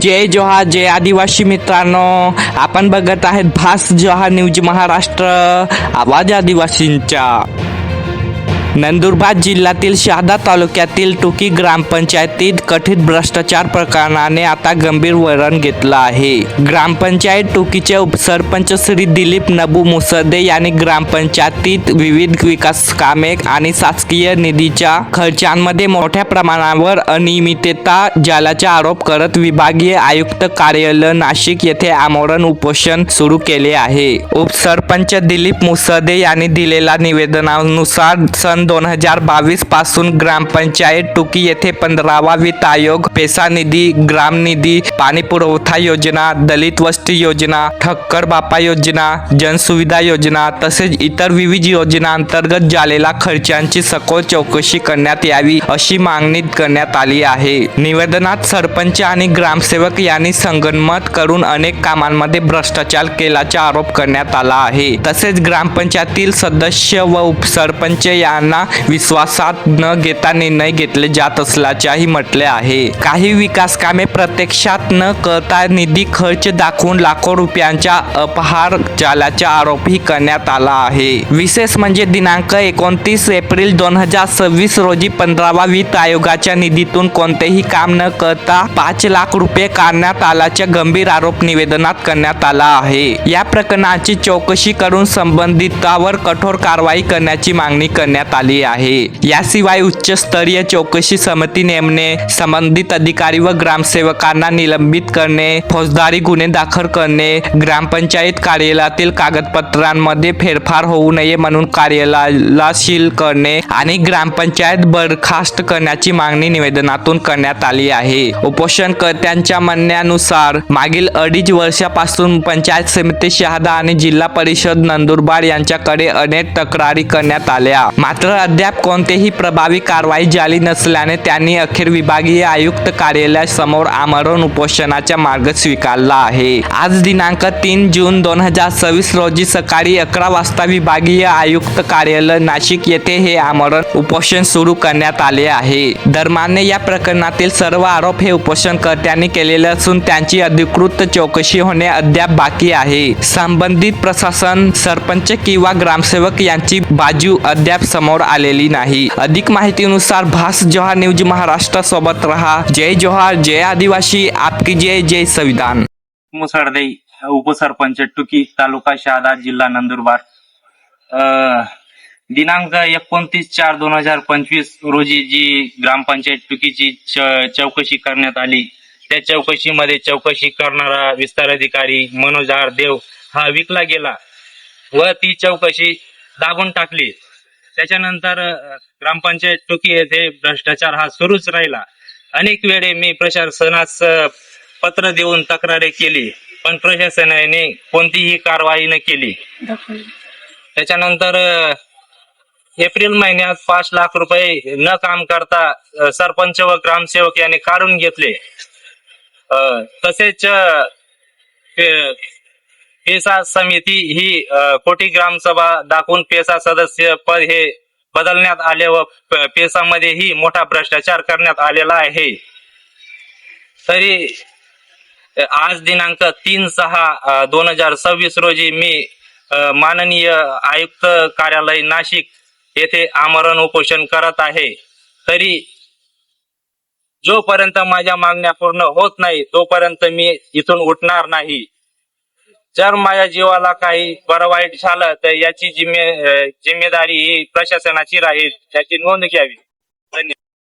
जय जोहार, जय आदिवासी मित्रांनो. आपण बघत आहेत भास जोहार न्यूज महाराष्ट्र, आवाज आदिवासींचा. नंदुरबार जिल्ह्यातील शहादा तालुक्यातील टोकी ग्रामपंचायतीत कथित भ्रष्टाचार प्रकरणाने आता गंभीर वळण घेतलं आहे. ग्रामपंचायत टोकीचे उपसरपंच श्री दिलीप नबू मुसर्दे यांनी ग्रामपंचायतीत विविध विकास कामे आणि शासकीय निधीच्या खर्चांमध्ये मोठ्या प्रमाणावर अनियमितता झाल्याचा आरोप करत विभागीय आयुक्त कार्यालय नाशिक येथे आमरण उपोषण सुरू केले आहे. उपसरपंच दिलीप मुसर्दे यांनी दिलेल्या निवेदनानुसार सन 2022 पासून ग्रामपंचायत टोकी येथे 15वा वित्त आयोग, पेसा निधी, ग्राम निधी, पाणी पुरवठा योजना, दलित वस्ती योजना, ठक्कर बापा योजना, जनसुविधा योजना तसेच इतर विविध योजना अंतर्गत झालेल्या खर्चांची सखोल चौकशी करण्यात यावी अशी मागणी करण्यात आली आहे. निवेदनात सरपंच आणि ग्रामसेवक यांनी संगनमत करून अनेक कामांमध्ये भ्रष्टाचार केल्याचा आरोप करण्यात आला आहे. तसेच ग्रामपंचायतीतील सदस्य व उपसरपंच यांना विश्वासात न घेता निर्णय घेतले जात असल्याचेही म्हटले आहे. काही विकास कामे प्रत्यक्षात न करता निधी खर्च दाखवून लाखो रुपयांचा अपहार झाल्याचा आरोपही करण्यात आला आहे. विशेष म्हणजे दिनांक 29 एप्रिल 2026 रोजी 15वा वित्त आयोगाच्या निधीतून कोणतेही काम न करता 5 लाख रुपये काढण्यात आल्याचा गंभीर आरोप निवेदनात करण्यात आला आहे. या प्रकरणाची चौकशी करून संबंधितांवर कठोर कारवाई करण्याची मागणी करण्यात आली आहे. याशिवाय उच्चस्तरीय चौकशी समिती नेमणे, संबंधित अधिकारी व ग्रामसेवकांना निलंबित करणे, फौजदारी गुन्हे दाखल करणे, ग्रामपंचायत कार्यालयातील कागदपत्रांमध्ये फेरफार होऊ नये म्हणून कार्यालयाला सील करणे आणि ग्रामपंचायत बरखास्त करण्याची मागणी निवेदनातून करण्यात आली आहे. उपोषणकर्त्यांच्या म्हणण्यानुसार मागील 2.5 वर्षापासून पंचायत समिती शहादा आणि जिल्हा परिषद नंदुरबार यांच्याकडे अनेक तक्रारी करण्यात आल्या, मात्र अद्याप कोणतीही प्रभावी कारवाई झाली नसल्याने त्यांनी अखेर विभागीय आयुक्त कार्यालयासमोर आमरण उपोषणाचा मार्ग स्वीकारला आहे. आज दिनांक 3 जून 2026 रोजी सकाळी 11 वाजता विभागीय आयुक्त कार्यालय नाशिक येथे हे आमरण उपोषण सुरू करण्यात आले आहे. दरम्यान या प्रकरणातील सर्व आरोप हे उपोषणकर्त्यांनी केलेले असून त्यांची अधिकृत चौकशी होणे अद्याप बाकी आहे. संबंधित प्रशासन, सरपंच किंवा ग्रामसेवक यांची बाजू अद्याप समोर आलेली नाही. अधिक माहितीनुसार भास जोहार न्यूज महाराष्ट्र सोबत रहा. जय जोहार, जय आदिवासी, आपकी जय, जय संविधान. मुसर्दे, उपसरपंच टोकी, तालुका शहादा, जिल्हा नंदुरबार. दिनांक 29/4/2025 रोजी जी ग्रामपंचायत टोकीची चौकशी करण्यात आली, त्या चौकशीमध्ये चौकशी करणारा विस्तार अधिकारी मनोज आर देव हा विकला गेला व ती चौकशी दाबून टाकली. त्याच्यानंतर ग्रामपंचायत टोकी येथे भ्रष्टाचार हा सुरूच राहिला. अनेक वेळे मी प्रशासनास पत्र देऊन तक्रारी केली, पण प्रशासनाने कोणतीही कारवाई न केली. त्याच्यानंतर एप्रिल महिन्यात 5 लाख रुपये न काम करता सरपंच व ग्रामसेवक यांनी काढून घेतले. तसेच पेसा समिती ही कोटी ग्रामसभा दाखवून पेसा सदस्य पद हे बदलण्यात आले व पेसामध्येही मोठा भ्रष्टाचार करण्यात आलेला आहे. तरी आज दिनांक 3/6/2026 रोजी मी माननीय आयुक्त कार्यालय नाशिक येथे आमरण उपोषण करत आहे. तरी जोपर्यंत माझ्या मागण्या पूर्ण होत नाही तोपर्यंत मी इथून उठणार नाही. जर माझ्या जीवाला काही बरं वाईट झालं तर याची जिम्मेदारी ही प्रशासनाची राहील, याची नोंद घ्यावी.